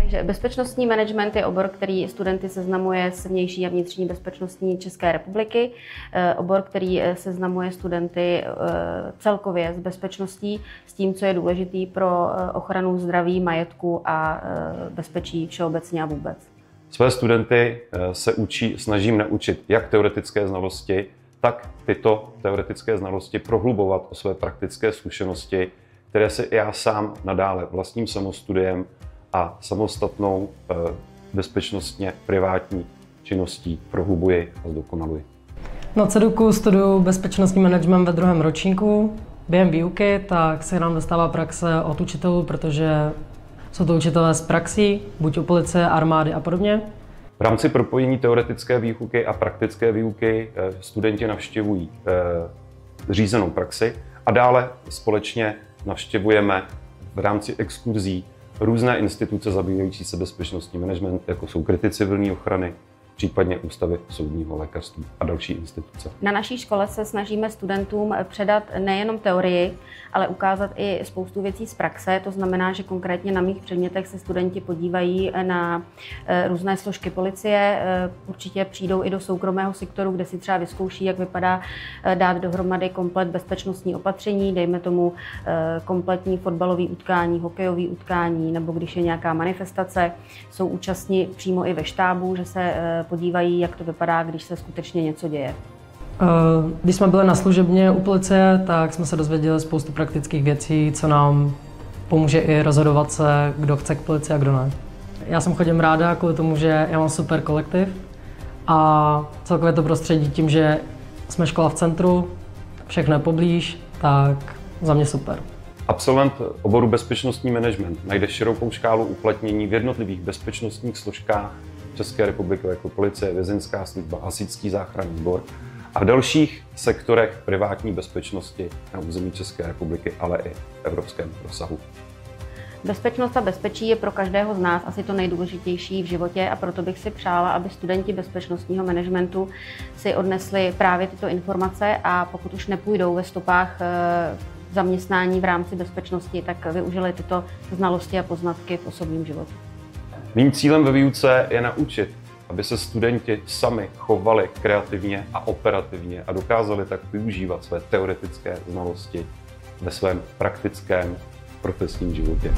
že bezpečnostní management je obor, který studenty seznamuje s vnější a vnitřní bezpečností České republiky. Obor, který seznamuje studenty celkově s bezpečností, s tím, co je důležitý pro ochranu zdraví, majetku a bezpečí všeobecně a vůbec. Své studenty se snažím naučit jak teoretické znalosti, tak tyto teoretické znalosti prohlubovat o své praktické zkušenosti, které si já sám nadále vlastním samostudiem a samostatnou bezpečnostně privátní činností prohlubuji a zdokonaluji. Na CEDUKu studuju bezpečnostní management ve 2. ročníku. Během výuky tak se nám dostává praxe od učitelů, protože jsou to učitelé z praxí, buď u policie, armády a podobně. V rámci propojení teoretické výuky a praktické výuky studenti navštěvují řízenou praxi a dále společně navštěvujeme v rámci exkurzí různé instituce zabývající se bezpečnostní management, jako jsou kryty civilní ochrany, případně ústavy soudního lékařství a další instituce. Na naší škole se snažíme studentům předat nejenom teorii, ale ukázat i spoustu věcí z praxe. To znamená, že konkrétně na mých předmětech se studenti podívají na různé složky policie. Určitě přijdou i do soukromého sektoru, kde si třeba vyzkouší, jak vypadá dát dohromady komplet bezpečnostní opatření, dejme tomu kompletní fotbalový utkání, hokejový utkání, nebo když je nějaká manifestace. Jsou účastní přímo i ve štábu, že se podívají, jak to vypadá, když se skutečně něco děje. Když jsme byli na služebně u policie, tak jsme se dozvěděli spoustu praktických věcí, co nám pomůže i rozhodovat se, kdo chce k policii a kdo ne. Já jsem chodím ráda kvůli tomu, že já mám super kolektiv a celkově to prostředí tím, že jsme škola v centru, všechno je poblíž, tak za mě super. Absolvent oboru bezpečnostní management najde širokou škálu uplatnění v jednotlivých bezpečnostních složkách České republiky, jako policie, vězeňská služba, hasičský záchranný sbor a v dalších sektorech privátní bezpečnosti na území České republiky, ale i v evropském rozsahu. Bezpečnost a bezpečí je pro každého z nás asi to nejdůležitější v životě a proto bych si přála, aby studenti bezpečnostního managementu si odnesli právě tyto informace a pokud už nepůjdou ve stopách zaměstnání v rámci bezpečnosti, tak využili tyto znalosti a poznatky v osobním životě. Mým cílem ve výuce je naučit, aby se studenti sami chovali kreativně a operativně a dokázali tak využívat své teoretické znalosti ve svém praktickém profesním životě.